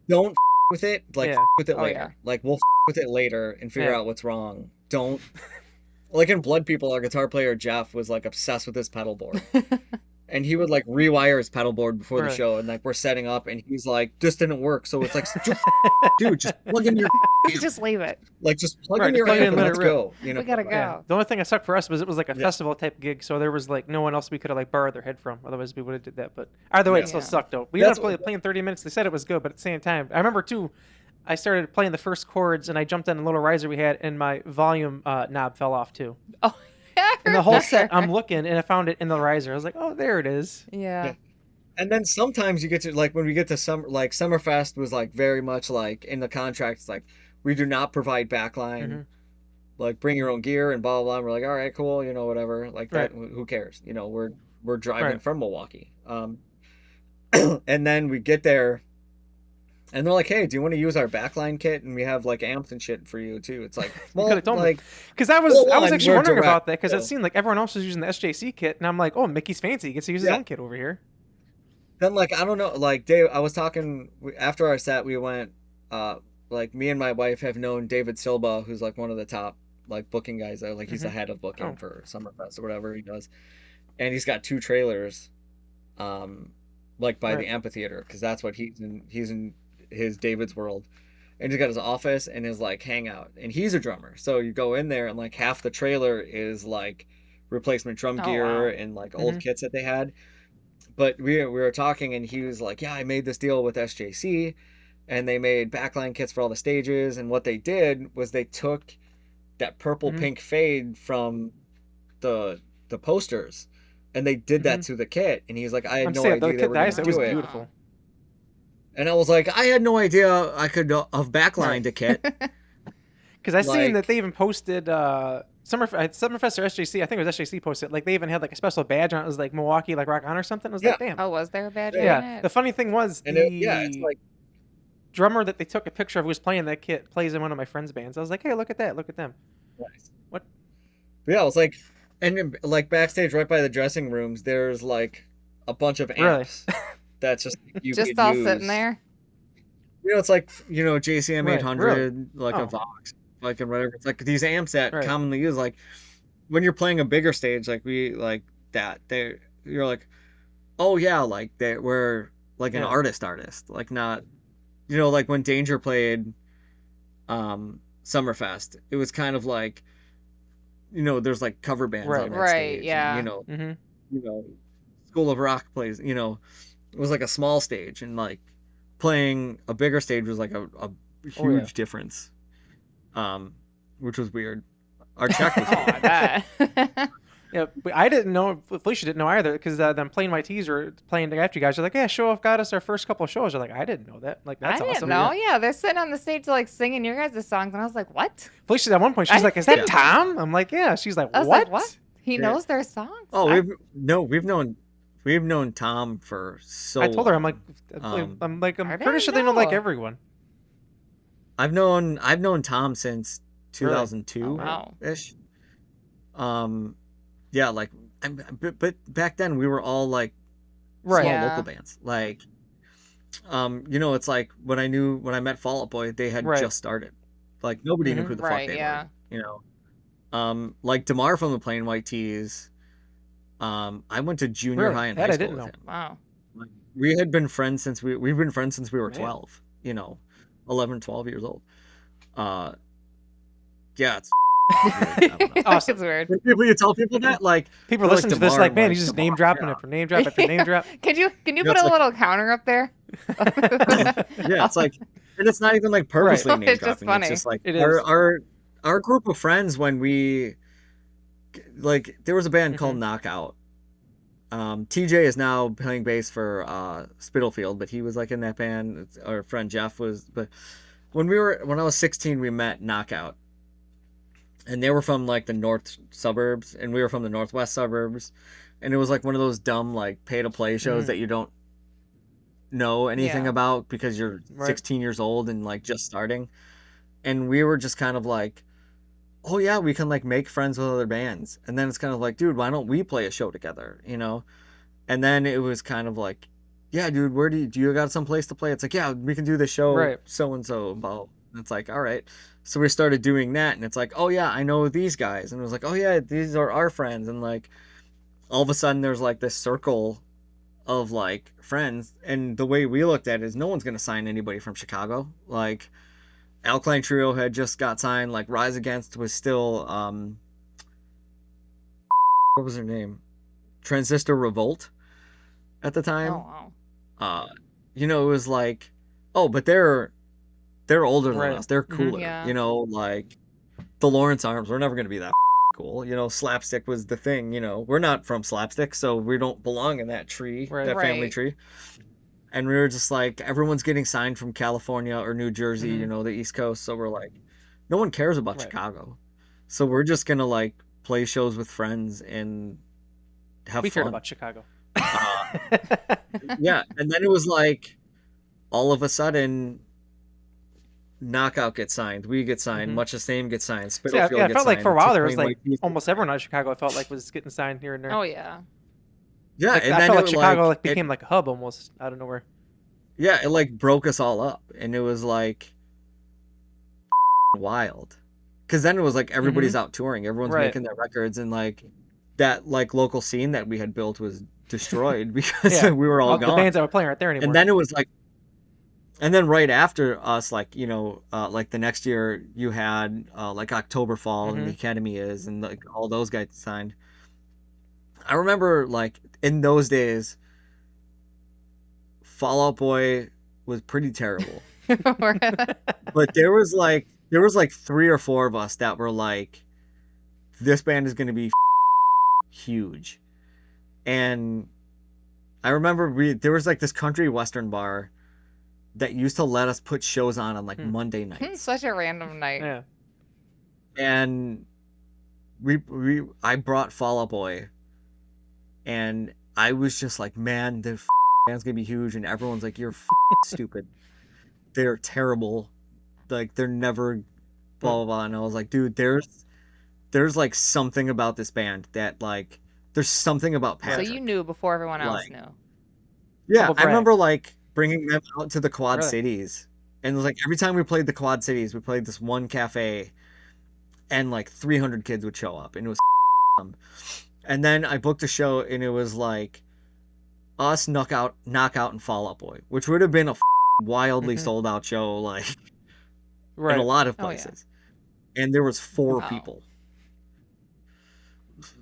don't with it, like with it later. Like, we'll with it later and figure out what's wrong. Don't like in Blood People, our guitar player Jeff was like obsessed with his pedal board. And he would like rewire his pedal board before the show, and like we're setting up, and he's like, "This didn't work." So it's like, dude, just plug in your. Just leave it. Like, just plug in your amp and let's go. You know, we gotta go. Yeah. The only thing that sucked for us was it was like a festival type gig, so there was like no one else we could have like borrowed their head from. Otherwise, we would have did that. But either way, it still sucked though. We ended up playing 30 minutes. They said it was good, but at the same time, I remember too. I started playing the first chords, and I jumped on a little riser we had, and my volume knob fell off too. Oh. And the whole set, I'm looking, and I found it in the riser. I was like, "Oh, there it is." Yeah. And then sometimes you get to like when we get to Summerfest was like very much like in the contracts, like we do not provide backline, like bring your own gear and blah blah blah. And we're like, all right, cool, you know, whatever, like that. Who cares? You know, we're driving from Milwaukee, and then we get there. And they're like, "Hey, do you want to use our backline kit? And we have like amps and shit for you too." It's like, well, like, because I was actually wondering about that because it seemed like everyone else was using the SJC kit, and I'm like, "Oh, Mickey's fancy. He gets to use his own kit over here." Then like I don't know, like Dave, I was talking after our set. We went, like me and my wife have known David Silva, who's like one of the top like booking guys. Like he's the head of booking for Summerfest or whatever he does, and he's got 2 trailers, like by the amphitheater, because that's what he's in his David's world, and he's got his office and his like hangout, and he's a drummer, so you go in there and like half the trailer is like replacement drum gear and like old kits that they had. But we were talking, and he was like, "Yeah, I made this deal with SJC, and they made backline kits for all the stages, and what they did was they took that purple pink fade from the posters, and they did that to the kit." And he's like, "I had no idea they were going to do it." Beautiful. And I was like, I had no idea I could have backlined a kit. Because I seen that they even posted Summerfest or SJC. I think it was SJC posted. Like they even had like a special badge on it. It was like Milwaukee, like Rock On or something. I was like, damn. Oh, was there a badge? Yeah. The funny thing was it's like drummer that they took a picture of who was playing that kit plays in one of my friends' bands. I was like, hey, look at that. Look at them. Nice. What? But yeah, it was like, and like backstage right by the dressing rooms, there's like a bunch of amps. Really? That's just you just all sitting there. You know, it's like, you know, JCM 800, like a Vox, like and whatever. It's like these amps that commonly use, like when you're playing a bigger stage, like we like that. You're like, oh yeah, like we're like an artist, like not, you know, like when Danger played, Summerfest, it was kind of like, you know, there's like cover bands on that stage, yeah, and, you know, School of Rock plays, you know. It was like a small stage, and like playing a bigger stage was like a huge difference, which was weird. Our check was Yeah, but I didn't know. Felicia didn't know either because them Plain White Tees were playing after you guys. They're like, yeah, Show Off got us our first couple of shows. They're like, I didn't know that. Like, I that's didn't awesome. know. Yeah, they're sitting on the stage like singing your guys' songs, and I was like, what? Felicia at one point, she's like, is that Tom? I'm like, yeah. She's like, I was what? like, what? He knows their songs. Oh, we've known Tom for so. I told her, I'm like, Are I'm they? pretty sure they know like No. everyone. I've known Tom since Really? 2002 Oh, wow. ish. Yeah, like, but back then we were all like Right. small Yeah. local bands. Like, it's like when I met Fall Out Boy, they had Right. just started. Like nobody knew Mhm. who the Right, fuck they yeah. were. Like Damar from the Plain White Tees. I went to junior Really? high and That high I school didn't with know. him. Wow. Like, we had been friends since we've been friends since we were Man. 12. 11, 12 years old. Yeah, it's weird. I don't know. Awesome. It's weird. When you tell people that, like, People they're listen to this Damar, like, man, he's just Damar, name dropping yeah. it from name drop after name drop. Can you Yeah, put it's a like- little counter up there? Yeah, it's like, and it's not even like purposely name It's just dropping. funny. It's just like It is. our group of friends when we like there was a band called Mhm. Knockout. TJ is now playing bass for Spitalfield, but he was like in that band. Our friend Jeff was, but when I was 16, we met Knockout, and they were from like the north suburbs, and we were from the northwest suburbs, and it was like one of those dumb like pay to play shows Mhm. that you don't know anything Yeah. about because you're Right. 16 years old and like just starting, and we were just kind of like, oh yeah, we can like make friends with other bands. And then it's kind of like, dude, why don't we play a show together, and then it was kind of like, yeah, dude, where do you got some place to play? It's like, yeah, we can do the show Right. so and so about. And it's like, all right. So we started doing that, and it's like, oh yeah, I know these guys. And it was like, oh yeah, these are our friends. And like all of a sudden there's like this circle of like friends, and the way we looked at it is no one's gonna sign anybody from Chicago. Like Alkaline Trio had just got signed, like Rise Against was still what was her name? Transistor Revolt at the time. Oh, wow. It was like, oh, but they're older than Right. us. They're Mhm. cooler. Yeah. Like the Lawrence Arms, we're never gonna be that cool. Slapstick was the thing. We're not from Slapstick, so we don't belong in that tree, Right. that family Right. tree. And we were just like, everyone's getting signed from California or New Jersey, Mhm. the East Coast. So we're like, no one cares about Right. Chicago. So we're just gonna like play shows with friends and have We cared fun. about Chicago. Yeah, and then it was like, all of a sudden, Knockout gets signed, we get signed, Mhm. Much the Same gets signed, So, yeah, Spitalfield yeah, it gets felt like signed, for a while there was Plain like White Tees get almost signed. everyone out of Chicago I felt like was getting signed here and there. Oh, yeah. Yeah, Like, and I then felt like it, Chicago like it- became like a hub almost out of nowhere. yeah, it like broke us all up, and it was like wild, because then it was like everybody's out touring, everyone's Right. making their records, and like that like local scene that we had built was destroyed because Yeah. we were all The gone. bands that were playing aren't there anymore. And then it was like, and then right after us, like like the next year you had like Oktoberfall and Mhm. the Academy is, and like all those guys signed. I remember like in those days, Fall Out Boy was pretty terrible, but there was like 3 or 4 of us that were like, this band is gonna be huge. And I remember there was like this country western bar that used to let us put shows on like Monday nights. Such a random night. Yeah. And I brought Fall Out Boy, and I was just like, man, the band's gonna be huge, and everyone's like, you're stupid, they're terrible, like they're never blah blah blah. And I was like, dude, there's like something about this band that like, there's something about So Patrick. you knew before everyone else Like- knew. Yeah, Humble I brag. remember like bringing them out to the Quad Really? Cities, and it was like every time we played the Quad Cities, we played this one cafe, and like 300 kids would show up, and it was and then I booked a show, and it was like us, Knockout, and Fall Out Boy, which would have been a wildly Mhm. sold out show, like Right. in a lot of Oh, yeah. places, and there was 4 Wow. people.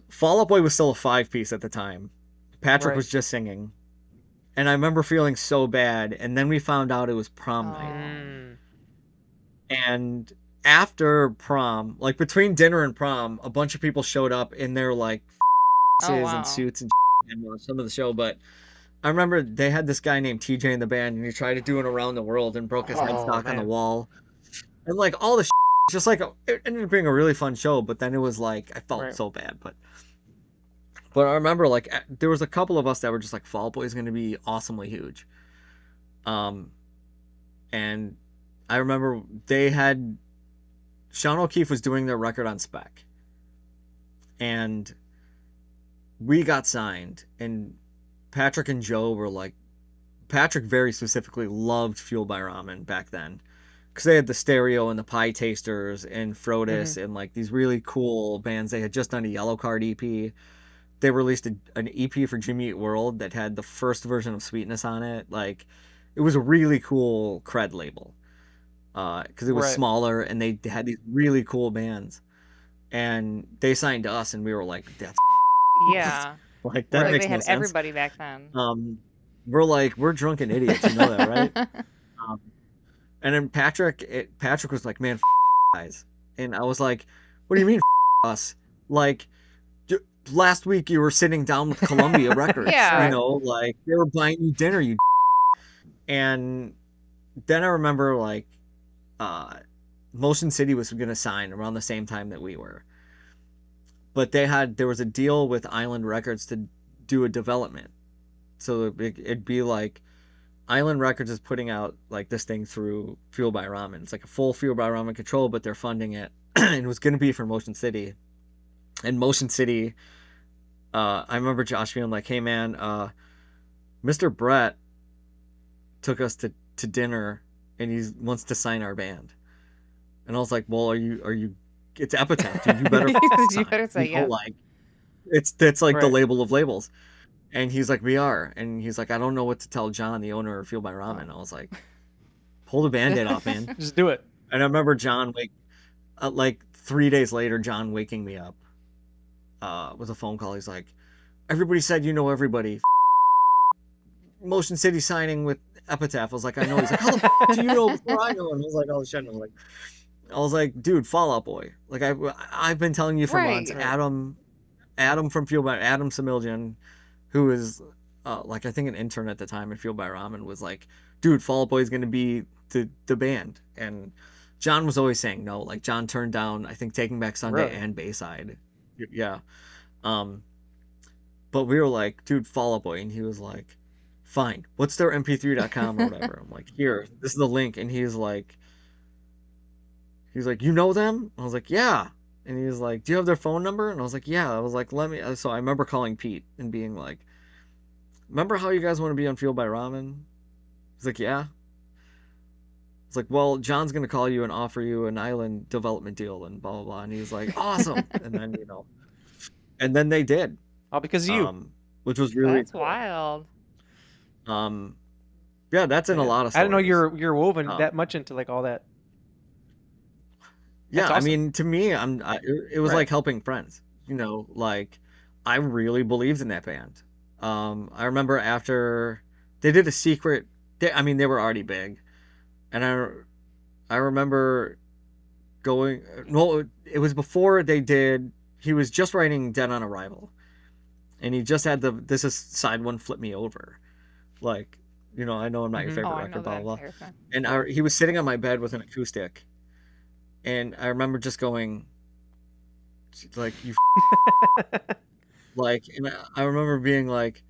Fall Out Boy was still a 5-piece at the time. Patrick Right. was just singing. And I remember feeling so bad, and then we found out it was prom Oh. night. Mm. And after prom, like between dinner and prom, a bunch of people showed up in their like wow. and suits and some of the show, but I remember they had this guy named TJ in the band, and he tried to do an around the world and broke his headstock on the man. wall, and like all the just like it ended up being a really fun show. But then it was like I felt so bad, but I remember like there was a couple of us that were just like Fall Out Boy is going to be awesomely huge, and I remember they had Sean O'Keefe was doing their record on spec, and we got signed, and Patrick and Joe were like, Patrick very specifically loved Fueled by Ramen back then, because they had the Stereo and the Pie Tasters and Frodis and like these really cool bands. They had just done a Yellow Card EP. They released an EP for Jimmy Eat World that had the first version of Sweetness on it. Like, it was a really cool cred label, because it was smaller and they had these really cool bands, and they signed us, and we were like, that's Yeah. like that makes they no had sense. everybody back then. We're like, we're drunken idiots, you know that, right? And then Patrick was like, man, guys, and I was like, what do you mean us? Like, last week you were sitting down with Columbia Records, you know, like they were buying you dinner, you. And then I remember like, Motion City was gonna sign around the same time that we were. But there was a deal with Island Records to do a development. So it'd be like Island Records is putting out like this thing through Fueled by Ramen. It's like a full Fueled by Ramen control, but they're funding it. And it was going to be for Motion City. And Motion City, I remember Josh being like, hey man, Mr. Brett took us to dinner and he wants to sign our band. And I was like, well, are you it's Epitaph, dude. You better you better say yes. Like, it's like the label of labels. And he's like, we are. And he's like, I don't know what to tell John, the owner of Fueled by Ramen. I was like, pull the Band-Aid off, man. Just do it. And I remember John, like 3 days later, John waking me up with a phone call. He's like, everybody said you know everybody. Motion City signing with Epitaph. I was like, I know. He's like, how the do you know before I know? And I was like, oh shit. And I was like, dude, Fall Out Boy. Like I've been telling you for months. Adam from Fueled by Adam Samiljan, who is like I think an intern at the time at Fueled by Ramen, was like, dude, Fall Out Boy is gonna be the band. And John was always saying no. Like John turned down, I think, Taking Back Sunday and Bayside. Yeah. But we were like, dude, Fall Out Boy, and he was like, fine. What's their mp3.com or whatever? I'm like, here, this is the link. And he's like, you know them? I was like, yeah. And he was like, do you have their phone number? And I was like, yeah. I was like, let me. So I remember calling Pete and being like, remember how you guys want to be on Fueled by Ramen? He's like, yeah. It's like, well, John's going to call you and offer you an island development deal and blah, blah, blah. And he's like, awesome. And then, and then they did. All because of you. Which was really That's cool. wild. Yeah, that's in a lot of stories. I didn't know you're woven that much into like all that. Yeah, awesome. I mean, to me, it was like helping friends. Like I really believed in that band. I remember after they did a secret. They were already big, and I remember going. No, it was before they did. He was just writing Dead on Arrival, and he just had this is side one, Flip Me Over, like I know I'm not your favorite record, blah blah blah. And he was sitting on my bed with an acoustic. And I remember just going, like, you, like, and I remember being like,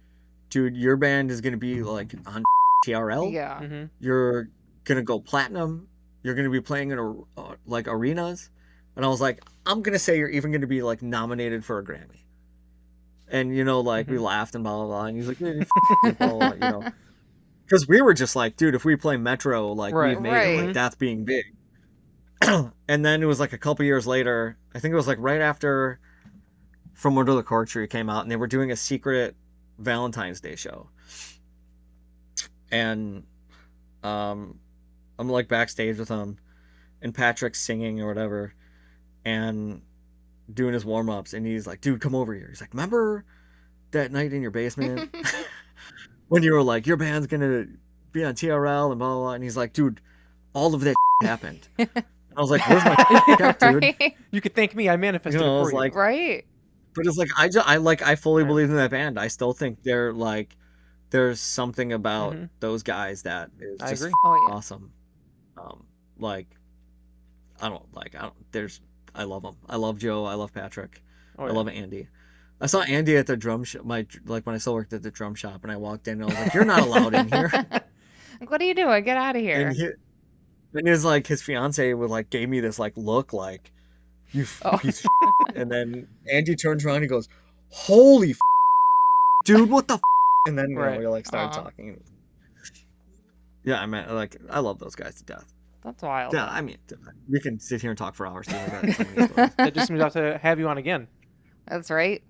dude, your band is gonna be like on TRL. Yeah. Mm-hmm. You're gonna go platinum. You're gonna be playing in like arenas. And I was like, I'm gonna say you're even gonna be like nominated for a Grammy. And we laughed and blah blah blah. And he's like, blah, blah, because we were just like, dude, if we play Metro, like we've made it, like that's being big. And then it was like a couple years later, I think it was like right after From Under the Cork Tree came out, and they were doing a secret Valentine's Day show. And I'm like backstage with them, and Patrick's singing or whatever, and doing his warm-ups, and he's like, dude, come over here. He's like, remember that night in your basement when you were like, your band's gonna be on TRL and blah blah blah? And he's like, dude, all of that happened. I was like, where's my check, dude? You could thank me. I manifested it for I was you. like, Right. But it's like I fully believe in that band. I still think they're like there's something about those guys that is I just agree. Oh yeah. awesome. Like I love them. I love Joe. I love Patrick. Oh, I yeah. love Andy. I saw Andy at the drum shop, when I still worked at the drum shop, and I walked in and I was like, "You're not allowed in here." Like, what are you doing? Get out of here. And his fiance would like gave me this like look like you piece of shit. And then Andy turns around and he goes, "Holy dude, what the?" And then we like started talking. Yeah, I mean, like I love those guys to death. That's wild. Yeah, I mean, we can sit here and talk for hours. Dude. I got so many stories. That just means I have to have you on again. That's right.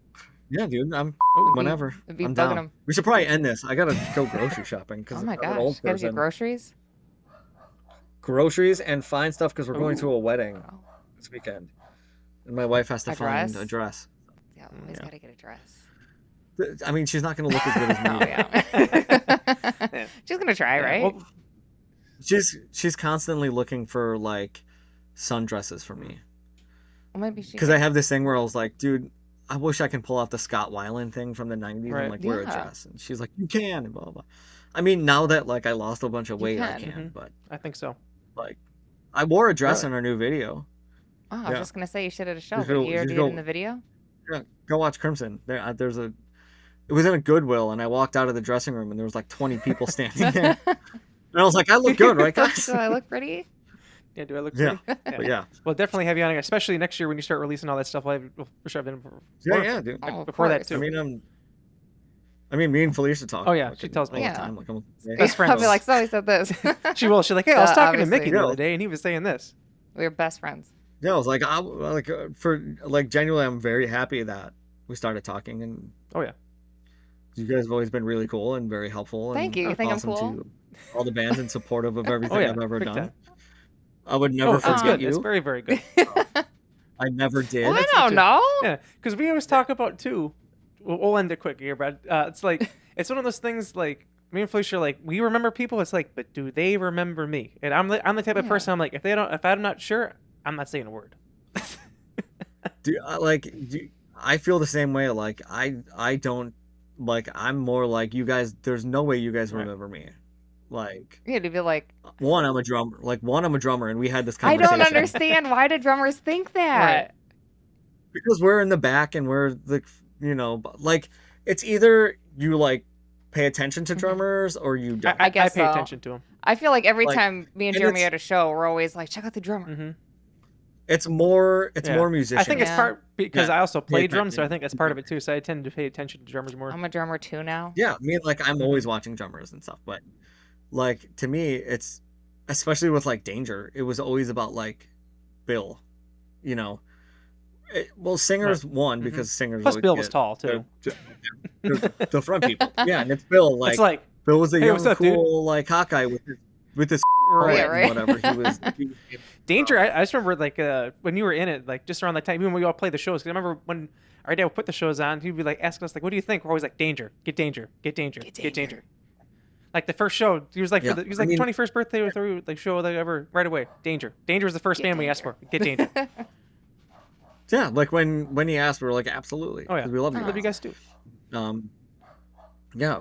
Yeah, dude, I'm Ooh. whenever. It'd be I'm bugging down. him. We should probably end this. I gotta go grocery shopping because Oh my I'm an gosh. old Gotta person. get groceries? Groceries and find stuff because we're going to a wedding Oh, this weekend, and my wife has to A find dress? a dress. yeah, always Yeah. gotta get a dress. I mean, she's not gonna look as good as me. Oh yeah. She's gonna try, right? Well, She's constantly looking for like sundresses for me Well, maybe she. because I have this thing where I was like, dude, I wish I can pull off the Scott Weiland thing from the '90s Right. and like wear a Yeah. dress, and she's like, you can, and blah blah. Blah. I mean, now that like I lost a bunch of You weight, I can. can, but I think so. like I wore a dress Really? in our new video. Oh, I was Yeah. just gonna say you should have show, Just but go- you already just did go- in the video. Yeah, go watch Crimson. It was in a Goodwill, and I walked out of the dressing room, and there was like 20 people standing there, and I was like, I look good, right, guys? Do I look pretty? Yeah, do I look Yeah. pretty? But yeah, We'll definitely have you on, especially next year when you start releasing all that stuff. We'll for sure have been yeah, dude. Oh, of before that course. too. I mean, me and Felicia talk. Oh, yeah, like, she tells me. all Yeah. the time. Like, Best I'll friends. be like, so he said this. She will. She's like, hey, I was talking to obviously. Mickey the other day, and he was saying this. We're best friends. yeah, I was like, genuinely, I'm very happy that we started talking, and Oh yeah. you guys have always been really cool and very helpful. Thank and you. You think I'm awesome cool? to all the bands and supportive of everything Oh, yeah, I've ever big done. time. I would never Oh, that's forget good. you. It's very, very good. I never did. Well, I that's don't it. know. Yeah, because we always talk about too. We'll end it quick here, Brad. It's like it's one of those things. Like me and Felicia, are like we remember people. It's like, but do they remember me? And I'm the type of Yeah. person. I'm like, if I'm not sure, I'm not saying a word. I feel the same way. Like I don't like. I'm more like you guys. There's no way you guys Right. remember me. Like Yeah, to be like, I'm a drummer, and we had this I conversation. don't understand. Why do drummers think that? Because we're in the back and we're the like it's either you like pay attention to drummers or you don't. I guess pay so. attention to him. I feel like every Like, time me and and Jeremy it's- at a show, we're always like, check out the drummer. Mm-hmm. It's more Yeah. more musicians. I think it's Yeah. part because Yeah. I also play Yeah, drums, so I yeah. think that's part of it too. So I tend to pay attention to drummers more. I'm a drummer too now. Yeah, I mean, like I'm always watching drummers and stuff, but like to me, it's especially with like Danger. It was always about like Bill, you know. Singers won because singers. Plus, always Bill was get- tall too. they're the front people. Yeah, and it's Bill. Like, It's like Bill was a hey, young, what's up, dude? cool like Hawkeye with his right. Yeah, right. and whatever. He was Danger. I just remember like when you were in it, like just around that time, even when we all played the shows. 'Cause I remember when our dad would put the shows on, he'd be like asking us like, "What do you think?" We're always like, "Danger, get danger, get danger, get danger." Like the first show, he was like, Yeah, he was I like mean- 21st birthday or through like show that ever right away. Danger, danger was the first band we asked for. Get danger. Yeah, like when he asked, we were like, absolutely. Oh yeah, 'cause we love you. love you guys too. Yeah,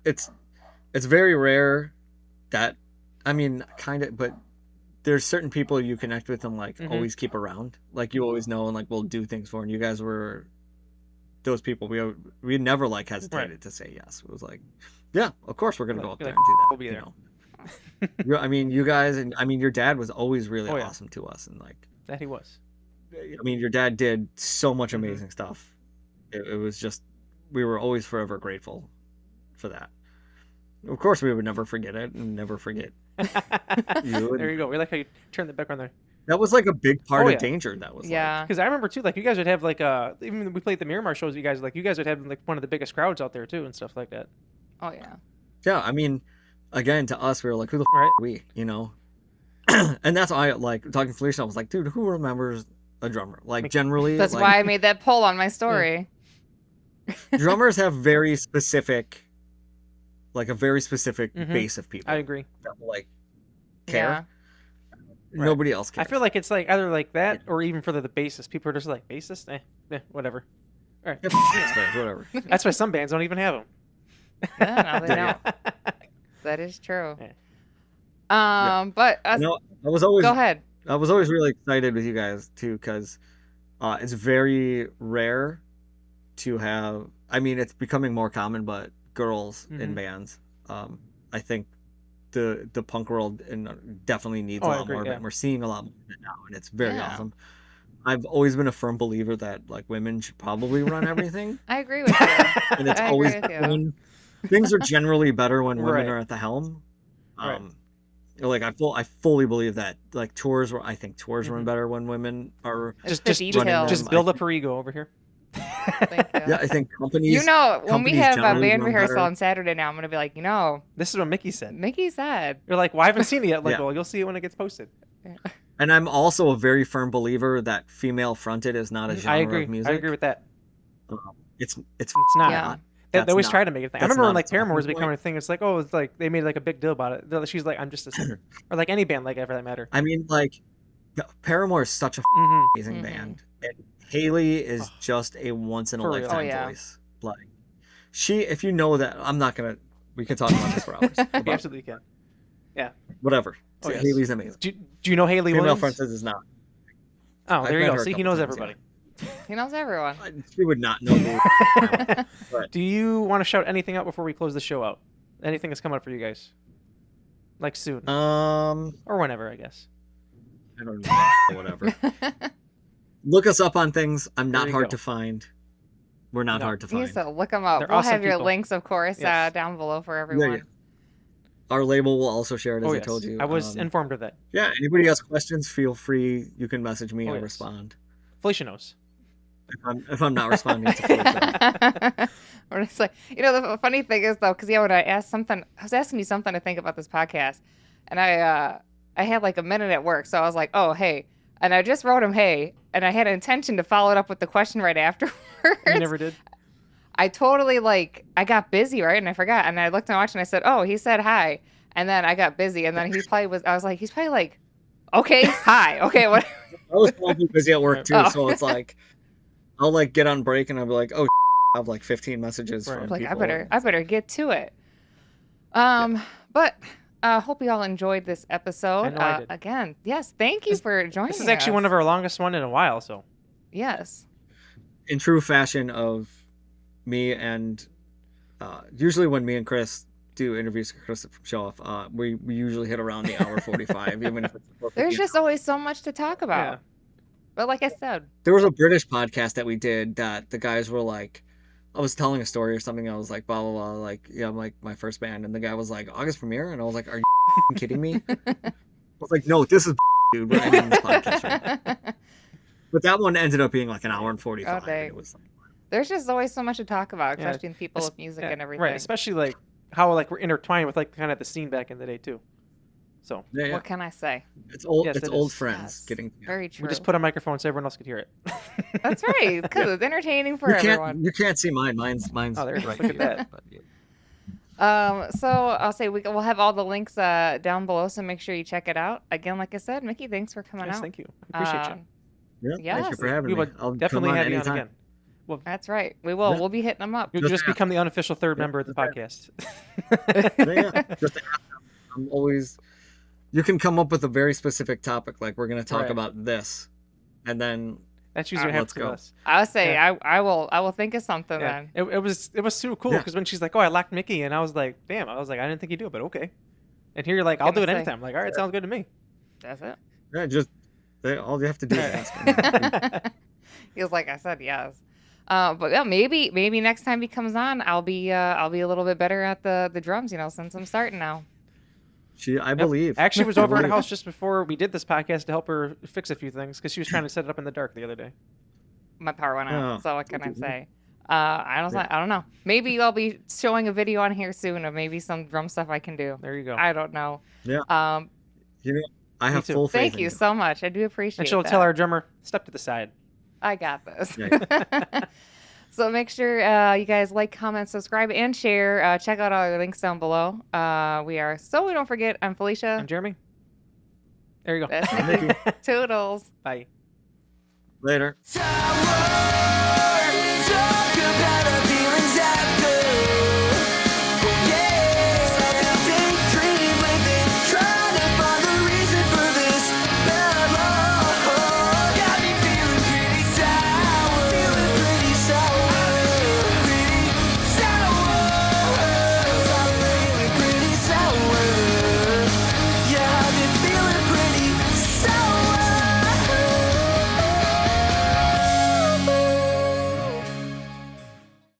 it's very rare that, I mean, kind of, but there's certain people you connect with and like Mhm. always keep around, like you always know and like will do things for. And you guys were those people. We never like hesitated Right. to say yes. It was like, yeah, of course we're gonna go Like, up you're there like, and do that. we'll be you there. know? I mean, you guys, and I mean, your dad was always really Oh, yeah. awesome to us, and like, That he was. I mean, your dad did so much Mhm. amazing stuff. It was just, we were always forever grateful for that. Of course, we would never forget it and never forget. You There you go. We like how you turn the back on there. That was like a big part Oh, of yeah. Danger. That was Yeah. Because I remember too, like you guys would have like even when we played the Miramar shows, you guys would have like one of the biggest crowds out there too and stuff like that. Oh yeah. yeah. I mean, again, to us, we were like, who the Right. are we? You know. And that's why, like, talking to Felicia, I was like, dude, who remembers a drummer? Like, generally, That's like, why I made that poll on my story. drummers have very specific, like a very specific Mhm. base of people I agree. that like care. Yeah. Nobody else cares. I feel like it's like either like that or even further the bassist. People are just like bassist, whatever. All right. Yeah, Six bands, whatever. That's why some bands don't even have them. Yeah, no, they Yeah. don't. That is true. Yeah. But No, I was always go ahead. I was always really excited with you guys too, because it's very rare to have. I mean, it's becoming more common, but girls in bands. I think the punk world definitely needs a lot more of it. And we're seeing a lot more of it now, and it's very awesome. I've always been a firm believer that like women should probably run everything. I agree with you. And it's I always agree with you. things are generally better when women Right. are at the helm. Right. Like I fully believe that like tours run better when women are It's Just the running details. them. Just build up her ego over here. Thank you. Yeah, I think companies. You know, when we companies have a generally band run rehearsal better. on Saturday now, I'm gonna be like, This is what Mickey said. Mickey said. You're like, well, I haven't seen it yet. Like, Yeah. well, you'll see it when it gets posted. And I'm also a very firm believer that female fronted is not a genre I agree. of music. I agree with that. It's It's not. Yeah. They always not- try to make it a thing. I that's remember when not like a talking Paramore was point. becoming a thing. It's like, oh, it's like they made like a big deal about it. She's like, I'm just a singer, or like any band, like for that matter. I mean, like Paramore is such a Mm-hmm. amazing band, and Haley is just a once in a For real. lifetime Oh, yeah. voice. Like if you know that, I'm not gonna. We can talk about this for hours. You About absolutely can. whatever. Oh, yes. Haley's amazing. Do you know Haley Female Williams? fronted is not. Oh, I've there you met go. her a See, he couple knows times, everybody. He knows everyone. She would not know me. Do you want to shout anything out before we close the show out? Anything that's coming up for you guys? Like soon or whenever, I guess. I don't know. Whatever. Look us up on things. I'm There not you hard go. to find. We're not hard to You find. so look them up. They're We'll awesome have your people. links, of course, Yes. down below for Yeah, everyone. yeah. Our label will also share it, as Oh I yes, told you. I was informed of that. Yeah, anybody has questions, feel free. You can message me. Oh, I'll yes. respond. Felicia knows. If I'm not responding to Felicia. Or it's like, the funny thing is though, because when I was asking you something to think about this podcast, and I had like a minute at work, so I was like, oh hey, and I just wrote him hey, and I had an intention to follow it up with the question right afterwards. You never did. I totally I got busy, right, and I forgot, and I looked and watched, and I said, oh, he said hi, and then I got busy, and then he's probably like, okay, hi, okay, what? I was probably busy at work too, Oh. so it's like I'll like get on break and I'll be like, oh, I have like 15 messages Right. from Like people. I better get to it. But hope you all enjoyed this episode. I know I did. Again, yes, thank you for joining us. This is actually one of our longest one in a while. So Yes. In true fashion of me and usually when me and Chris do interviews with Chris from Show Off, we usually hit around the hour 45, even if it's There's just always so much to talk about. yeah, But like I said, There was a British podcast that we did that the guys were like, I was telling a story or something. I was like, blah, blah, blah. Like, yeah, I'm like my first band. And the guy was like, August premiere? And I was like, are you kidding me? I was like, no, this is dude. We're ending this podcast right now. But that one ended up being like an hour and 45. Oh, dang. It was like, there's just always so much to talk about, Yeah. especially in people with music and everything. right. Especially like how like we're intertwined with like kind of the scene back in the day too. So yeah, yeah. What can I say? It's old. Yes, it's it old is. friends Yes. getting together. Very true. we just put a microphone so everyone else could hear it. That's right, because it's entertaining for everyone. You can't see mine. Mine's Oh, there you go. right Look at here. that. But, yeah. So I'll say we'll have all the links down below, so make sure you check it out. Again, like I said, Mickey, thanks for coming Yes, out. thank you. I appreciate you. Yeah, thank you Yes. for having We me. would I'll definitely come on have you on anytime. again. That's right. We will. Yeah. We'll be hitting them up. You'll Just just ask. become the unofficial third member of the podcast. Yeah, yeah. Just ask them. I'm always. You can come up with a very specific topic, like we're going to talk Right. about this, and then That's usually what let's happens with go. us. I'll say Yeah. I will think of something Yeah. then. It was so cool Yeah. because when she's like, "Oh, I locked Mickey," and I was like, "Damn!" I was like, "I didn't think you'd do it, but okay." And here you're like, What "I'll can do I it say? anytime." Like, all right, sounds good to me. That's it. yeah, just all you have to do is ask. He was like I said, yes. But yeah, maybe next time he comes on, I'll be a little bit better at the drums, since I'm starting now. I believe. I actually was over at her believe. house just before we did this podcast to help her fix a few things because she was trying to set it up in the dark the other day. My power went out. Oh. So what can I say? I don't know. Maybe I'll be showing a video on here soon of maybe some drum stuff I can do. There you go. I don't know. Yeah. Um, I have too. full faith. thank in you so much. I do appreciate And she'll that. tell our drummer, "Step to the side." I got this. Yeah. So make sure you guys like, comment, subscribe, and share. Check out all our links down below. We are So We Don't Forget. I'm Felicia. I'm Jeremy. There you go. That's I'm Mickey. Toodles. Bye. Later. Tower!